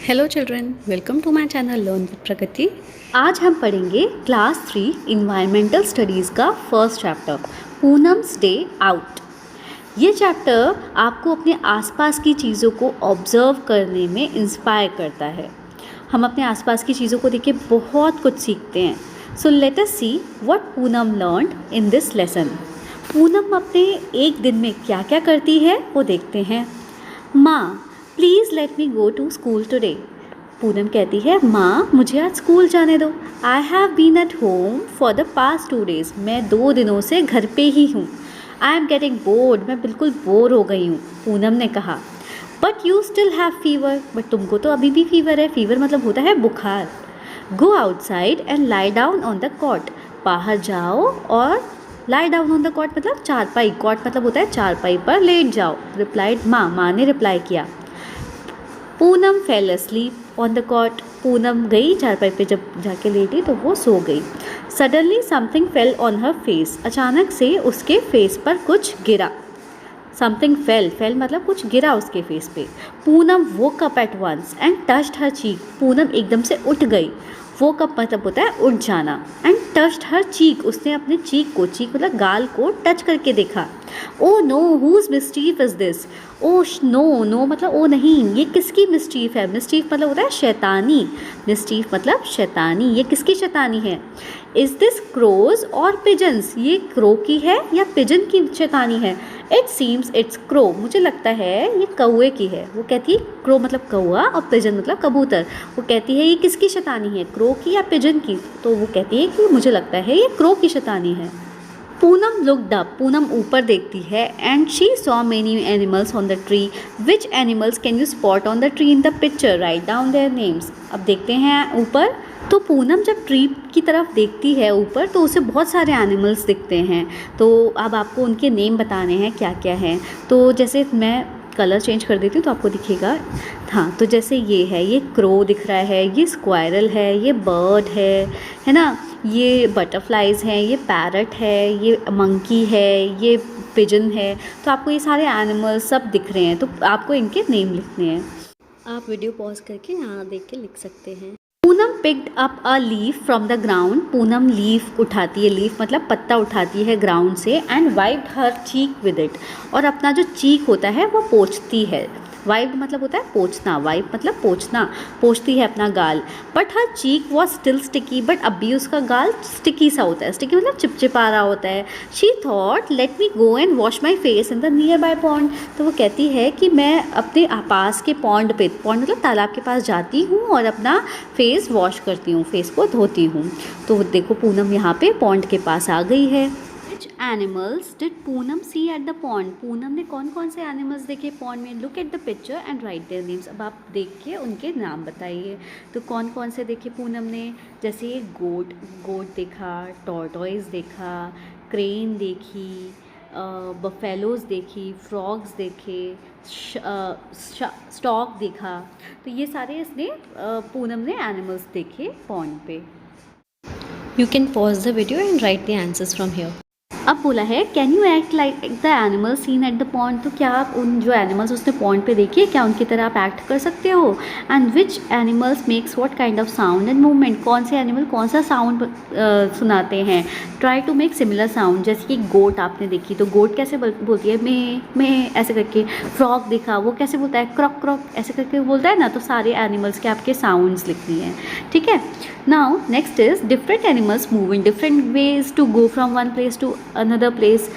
Hello children, welcome to my channel learn with Pragati. आज हम पढ़ेंगे क्लास 3 इन्वायरमेंटल स्टडीज़ का first chapter Poonam's day out. ये चैप्टर आपको अपने आसपास की चीज़ों को ऑब्ज़र्व करने में इंस्पायर करता है। हम अपने आसपास की चीज़ों को देख के बहुत कुछ सीखते हैं। So let us see what Poonam learned in this lesson. Poonam अपने एक दिन में क्या क्या करती है वो देखते हैं। माँ, please let me go to school today. Poonam कहती है, माँ मुझे आज स्कूल जाने दो। I have been at home for the past 2 days। मैं 2 दिनों से घर पे ही हूँ। I am getting bored. मैं बिल्कुल बोर हो गई हूँ। पूनम ने कहा, but you still have fever. But तुमको तो अभी भी फीवर है। फीवर मतलब होता है बुखार। Go outside and lie down on the cot. बाहर जाओ और lie down on the cot मतलब चारपाई। कॉट मतलब होता है चारपाई पर लेट जाओ। रिप्लाइड माँ ने रिप्लाई किया। Poonam fell asleep on the cot. Poonam गई चारपाई पे, जब जाके लेटी तो वो सो गई। Suddenly something fell on her face. अचानक से उसके फेस पर कुछ गिरा। समथिंग फेल मतलब कुछ गिरा उसके फेस पे। Poonam woke up at once and touched her cheek। Poonam एकदम से उठ गई। woke up मतलब होता है उठ जाना। एंड touched her cheek, उसने अपने चीक को, चीक मतलब गाल को टच करके देखा। Oh no, whose mischief is this? Oh no मतलब ओ नहीं, ये किसकी मिस्चीफ है। मिस्चीफ मतलब होता है शैतानी। मिस्चीफ मतलब शैतानी। ये किसकी शैतानी है। इज़ दिस क्रोज और पिजन्स? ये क्रो की है या पिजन की शैतानी है। It seems it's crow. मुझे लगता है ये कौए की है। वो कहती है क्रो मतलब कौआ और पिजन मतलब कबूतर। वो कहती है ये किसकी शैतानी है, क्रो की या पिजन की। तो वो कहती है कि मुझे लगता है ये क्रो की शैतानी है। Poonam looked up. पूनम ऊपर देखती है and she saw many animals on the tree. Which animals can you spot on the tree in the picture? Write down their names. अब देखते हैं ऊपर। तो पूनम जब ट्री की तरफ देखती है ऊपर तो उसे बहुत सारे एनिमल्स दिखते हैं। तो अब आपको उनके नेम बताने हैं क्या क्या हैं। तो जैसे मैं कलर चेंज कर देती हूँ तो आपको दिखेगा। हाँ, तो जैसे ये है, ये क्रो दिख रहा है, ये स्क्वायरल है, ये बर्ड है ना, ये बटरफ्लाइज हैं, ये पैरट है, ये मंकी है, ये पिजन है। तो आपको ये सारे एनिमल्स सब दिख रहे हैं, तो आपको इनके नेम लिखने हैं। आप वीडियो पॉज करके यहाँ देख के लिख सकते हैं। Poonam picked up a leaf from the ground. Poonam leaf उठाती है, लीफ मतलब पत्ता उठाती है ग्राउंड से। And wiped her cheek with it. और अपना जो चीक होता है वो पोंछती है। वाइप्ड मतलब होता है पोंछना, वाइप मतलब पोंछना, पोंछती है अपना गाल। But her cheek was still sticky. But अब भी उसका गाल स्टिकी सा होता है। स्टिकी मतलब चिपचिपा रहा होता है। She thought let me go and wash my face in the near by pond. तो वो कहती है कि मैं अपने पास के पॉन्ड पे, पॉन्ड मतलब तालाब के पास जाती हूँ और अपना फेस वॉश करती हूँ, फेस को धोती हूँ। तो देखो पूनम यहाँ पे पॉन्ड के पास आ गई है। Which animals did Poonam see at the pond? Poonam ने कौन कौन से एनिमल्स देखे पॉन्ड में? Look at the picture and right their names. अब आप देख के उनके नाम बताइए। तो कौन कौन से देखे पूनम ने? जैसे ये गोट देखा, टॉर्टॉइज देखा, क्रेन देखी, बफेलोज देखी, फ्रॉग्स देखे, स्टॉक देखा। तो ये सारे इसने पूनम ने एनिमल्स देखे पॉन्ड पे। You can pause the video and write the answers from here. अब बोला है can you act like the animal seen at the pond. तो क्या आप उन जो एनिमल्स उसने पॉन्ड पे देखिए, क्या उनकी तरह आप एक्ट कर सकते हो। And which animals makes what kind of sound and movement. कौन से एनिमल कौन सा साउंड सुनाते हैं। Try to make similar sound. जैसे कि गोट आपने देखी तो गोट कैसे बोलती है, में ऐसे करके। फ्रॉग देखा, वो कैसे बोलता है, क्रॉक क्रॉक ऐसे करके बोलता है ना। तो सारे एनिमल्स के आपके साउंड्स लिखनी है, ठीक है। Now next is different animals move in different ways to go from one place to another place.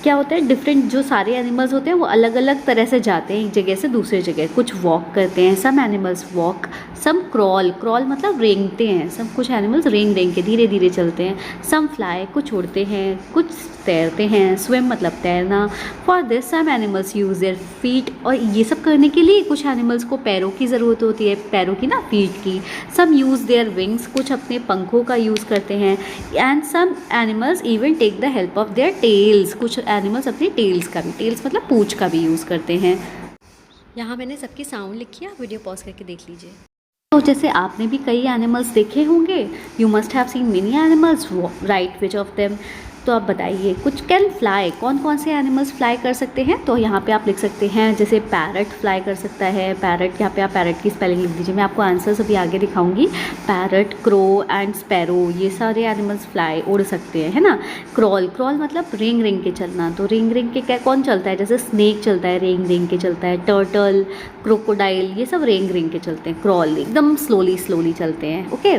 क्या होता है, डिफरेंट जो सारे एनिमल्स होते हैं वो अलग अलग तरह से जाते हैं एक जगह से दूसरी जगह। कुछ वॉक करते हैं, सम एनिमल्स वॉक, सम क्रॉल, क्रॉल मतलब रेंगते हैं, सब कुछ एनिमल्स रेंग रेंग के धीरे धीरे चलते हैं। सम फ्लाई, कुछ उड़ते हैं, कुछ तैरते हैं। स्विम मतलब तैरना। For this some animals use their feet. और ये सब करने के लिए कुछ एनिमल्स को पैरों की ज़रूरत होती है, पैरों की ना, फीट की। सम यूज़ देयर विंग्स, कुछ अपने पंखों का यूज़ करते हैं। And some animals even take the help of their tails. कुछ एनिमल्स अपनी टेल्स का भी, टेल्स मतलब पूंछ का भी यूज़ करते हैं। यहाँ मैंने सबकी साउंड लिखी है, आप वीडियो पॉज करके देख लीजिए। तो जैसे आपने भी कई एनिमल्स देखे होंगे। You must have seen many animals, right which of them. तो आप बताइए कुछ। कैन फ्लाई, कौन कौन से एनिमल्स फ्लाई कर सकते हैं? तो यहाँ पे आप लिख सकते हैं जैसे पैरट फ्लाई कर सकता है। पैरट, यहाँ पे आप पैरट की स्पेलिंग लिख दीजिए, मैं आपको आंसर्स अभी आगे दिखाऊंगी। पैरट, क्रो एंड स्पैरो, ये सारे एनिमल्स फ्लाई, उड़ सकते हैं, है ना। क्रॉल, क्रॉल मतलब रेंग रेंग के चलना, तो रेंग रेंग के क्या कौन चलता है? जैसे स्नेक चलता है, रेंग रेंग के चलता है। टर्टल, क्रोकोडाइल, ये सब रेंग रेंग के चलते हैं। क्रॉल एकदम स्लोली स्लोली चलते हैं। ओके।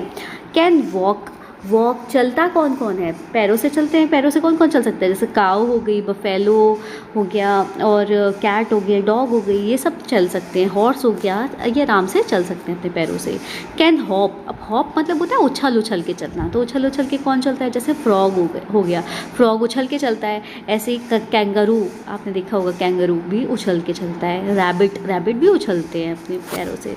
कैन वॉक, वॉक चलता कौन कौन है? पैरों से चलते हैं। पैरों से कौन कौन चल सकता है? जैसे काऊ हो गई, बफेलो हो गया, और कैट हो गया, डॉग हो गई, ये सब चल सकते हैं। हॉर्स हो गया, ये आराम से चल सकते हैं अपने पैरों से। कैन हॉप, अब हॉप मतलब होता है उछल उछल के चलना, तो उछल उछल के कौन चलता है? जैसे फ्रॉग हो गया, फ्रॉग उछल के चलता है। ऐसे ही कैंगरू, आपने देखा होगा कैंगरू भी उछल के चलता है। रैबिट, रैबिट भी उछलते हैं अपने पैरों से।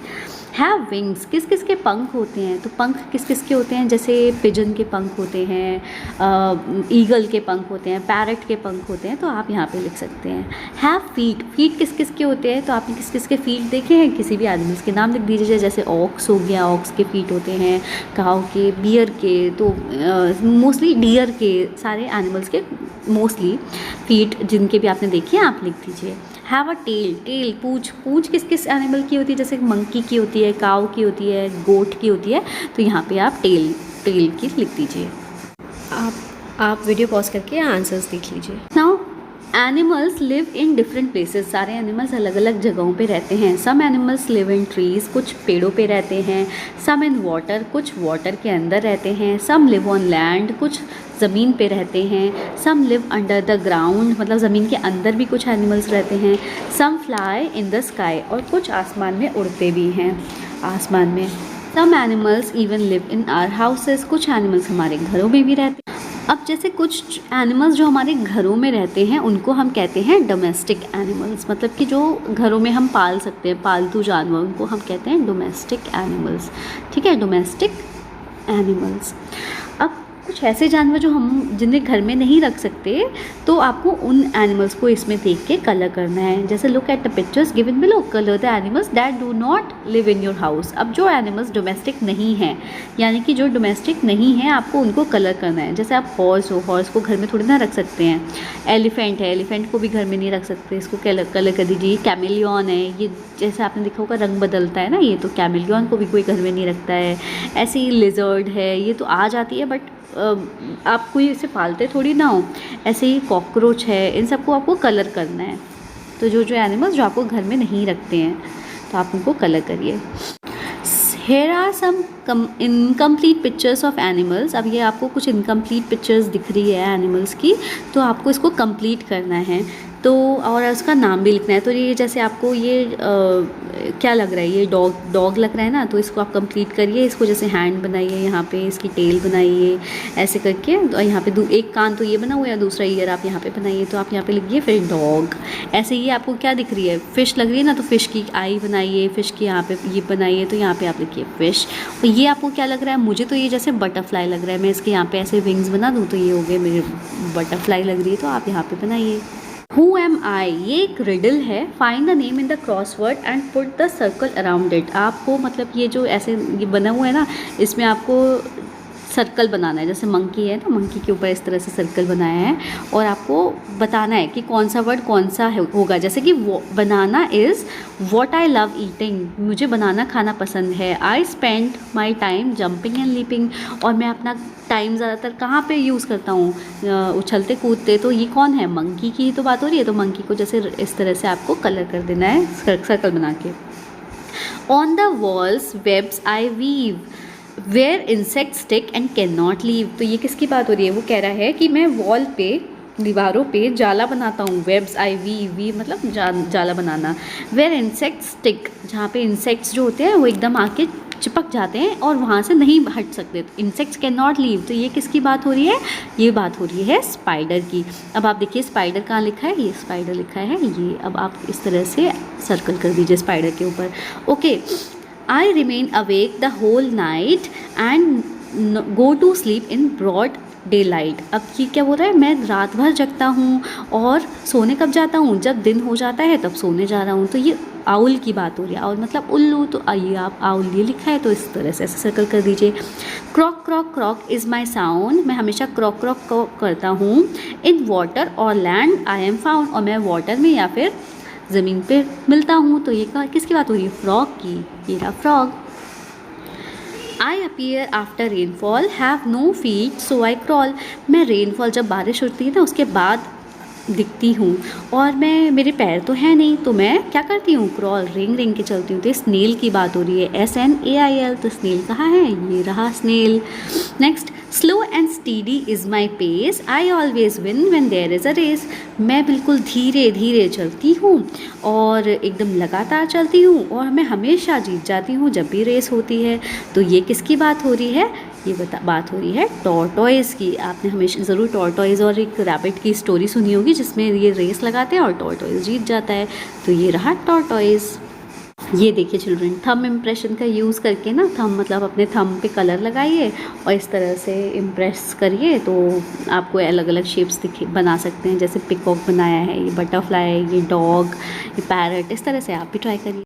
हैव विंग्स, किस किस के पंख होते हैं? तो पंख किस किस के होते हैं? जैसे पिजन के पंख होते हैं, ईगल के पंख होते हैं, पैरट के पंख होते हैं, तो आप यहाँ पे लिख सकते हैं। हैव फीट, फीट किस किस के होते हैं? तो आपने किस किस के फीट देखे हैं? किसी भी एनिमल्स के नाम लिख दीजिए, जैसे ऑक्स हो गया, ऑक्स के फीट होते हैं, काऊ के, बियर के, तो मोस्टली डियर के, सारे एनिमल्स के मोस्टली फीट जिनके भी आपने देखे हैं आप लिख दीजिए। हैव अ टेल, टेल पूंछ, पूंछ किस किस एनिमल की होती है? जैसे मंकी की होती है, काऊ की होती है, गोट की होती है, तो यहाँ पे आप टेल, टेल की लिख दीजिए। आप वीडियो पॉज करके आंसर्स देख लीजिए। Now animals live in different places, सारे एनिमल्स अलग अलग जगहों पे रहते हैं। Some animals live in trees, कुछ पेड़ों पे रहते हैं। सम इन वाटर, कुछ वाटर के अंदर रहते हैं। सम लिव ऑन लैंड, कुछ ज़मीन पे रहते हैं। Some live under the ground, मतलब ज़मीन के अंदर भी कुछ एनिमल्स रहते हैं। Some fly in the sky, और कुछ आसमान में उड़ते भी हैं, आसमान में। Some animals even live in our houses, कुछ एनिमल्स हमारे घरों में भी रहते हैं। अब जैसे कुछ एनिमल्स जो हमारे घरों में रहते हैं उनको हम कहते हैं डोमेस्टिक एनिमल्स, मतलब कि जो घरों में हम पाल सकते हैं, पालतू जानवर, उनको हम कहते हैं डोमेस्टिक एनिमल्स। ठीक है, डोमेस्टिक एनिमल्स। अब कुछ ऐसे जानवर जो हम जिन्हें घर में नहीं रख सकते, तो आपको उन एनिमल्स को इसमें देख के कलर करना है। जैसे look at the pictures given below, colour the animals that do not live in your house. अब जो एनिमल्स डोमेस्टिक नहीं हैं, यानी कि जो डोमेस्टिक नहीं है, आपको उनको कलर करना है। जैसे आप हॉर्स हो, हॉर्स को घर में थोड़ी ना रख सकते हैं। एलिफेंट है, एलिफेंट को भी घर में नहीं रख सकते, इसको कलर कर दीजिए। कैमिलियन है, ये जैसे आपने देखा होगा रंग बदलता है ना, ये तो कैमिलियन को भी कोई घर में नहीं रखता है। ऐसे ही लिजर्ड है, ये तो आ जाती है बट आप कोई इसे पालते थोड़ी ना हो। ऐसे ही कॉकरोच है, इन सबको आपको कलर करना है। तो जो जो एनिमल्स जो आपको घर में नहीं रखते हैं, तो आप उनको कलर करिए। Here are some incomplete pictures of animals. अब ये आपको कुछ इनकम्प्लीट पिक्चर्स दिख रही है एनिमल्स की, तो आपको इसको कंप्लीट करना है, तो और उसका नाम भी लिखना है। तो ये जैसे आपको ये क्या लग रहा है, ये डॉग लग रहा है ना, तो इसको आप कंप्लीट करिए। इसको जैसे हैंड बनाइए, यहाँ पे इसकी टेल बनाइए, ऐसे करके। तो यहाँ पे एक कान तो ये बना हुआ है, दूसरा ईयर आप यहाँ पे बनाइए, तो आप यहाँ पे लिखिए फिर डॉग। ऐसे ही आपको क्या दिख रही है, फिश लग रही है ना, तो फिश की आई बनाइए, फिश की यहाँ पे ये बनाइए, तो यहाँ पे आप लिखिए फिश। और ये आपको क्या लग रहा है, मुझे तो ये जैसे बटरफ्लाई लग रहा है, मैं इसके यहाँ पे ऐसे विंग्स बना दूँ तो ये हो गए मेरे बटरफ्लाई लग रही है, तो आप यहाँ पे बनाइए। Who am I? ये एक रिडल है। Find the name in the crossword and put the circle around it. आपको मतलब ये जो ऐसे ये बना हुआ है ना, इसमें आपको सर्कल बनाना है। जैसे मंकी है ना, मंकी के ऊपर इस तरह से सर्कल बनाया है, और आपको बताना है कि कौन सा वर्ड कौन सा होगा। जैसे कि banana is what I love eating, मुझे बनाना खाना पसंद है। I spend my time jumping and leaping, और मैं अपना टाइम ज़्यादातर कहाँ पे यूज़ करता हूँ, उछलते कूदते। तो ये कौन है, मंकी की ही तो बात हो रही है। तो मंकी को जैसे इस तरह से आपको कलर कर देना है सर्कल बना के। On the walls webs I weave where insect stick and can not leave. तो ये किसकी बात हो रही है, वो कह रहा है कि मैं वॉल पे, दीवारों पे जाला बनाता हूँ। वेब्स आई वी मतलब जाला बनाना। वेयर इंसेक्ट स्टिक, जहाँ पे इंसेक्ट्स जो होते हैं वो एकदम आके चिपक जाते हैं और वहाँ से नहीं हट सकते। इंसेक्ट्स कैन नॉट लीव, तो ये किसकी बात हो रही है, ये बात हो रही है स्पाइडर की। अब आप देखिए स्पाइडर कहाँ लिखा है, ये स्पाइडर लिखा है ये। अब आप इस तरह से सर्कल कर दीजिए स्पाइडर के ऊपर। Okay, I remain awake the whole night and go to sleep in broad daylight. अब ये क्या बोल रहा है, मैं रात भर जगता हूँ और सोने कब जाता हूँ, जब दिन हो जाता है तब सोने जा रहा हूँ। तो ये आउल की बात हो रही है, आउल मतलब उल्लू, तो आइए आप आउल ये लिखा है तो इस तरह से ऐसे सर्कल कर दीजिए। क्रॉक क्रॉक क्रॉक इज़ माई साउंड, मैं हमेशा क्रॉक क्रॉक करता हूँ। इन वाटर और लैंड आई एम फाउंड, और मैं वाटर में या फिर ज़मीन पे मिलता हूँ। तो ये किसकी बात हो रही है? फ्रॉग की। ये रहा frog. I appear after rainfall, have no feet so I crawl, मैं रेनफॉल जब बारिश होती है ना उसके बाद दिखती हूँ और मेरे पैर तो हैं नहीं, तो मैं क्या करती हूँ? क्रॉल, रेंग रेंग के चलती हूँ। तो स्नेल की बात हो रही है, SNAIL, तो स्नेल कहाँ है? ये रहा snail. Next, slow and steady is my pace, I always win when there is a race, मैं बिल्कुल धीरे धीरे चलती हूँ और एकदम लगातार चलती हूँ और मैं हमेशा जीत जाती हूँ जब भी रेस होती है। तो ये किसकी बात हो रही है? ये बात हो रही है टॉर्टॉइज़ की। आपने हमेशा ज़रूर टॉर्टॉइज़ और एक रैबिट की स्टोरी सुनी होगी जिसमें ये रेस लगाते हैं और टॉर्टॉइज़ जीत जाता है। तो ये रहा टॉर्टॉइज़। ये देखिए चिल्ड्रन, थंब इम्प्रेशन का यूज़ करके ना, थंब मतलब अपने थंब पे कलर लगाइए और इस तरह से इम्प्रेस करिए तो आपको अलग अलग शेप्स बना सकते हैं। जैसे पिकॉक बनाया है, ये बटरफ्लाई, ये डॉग, ये पैरट, इस तरह से आप भी ट्राई करिए।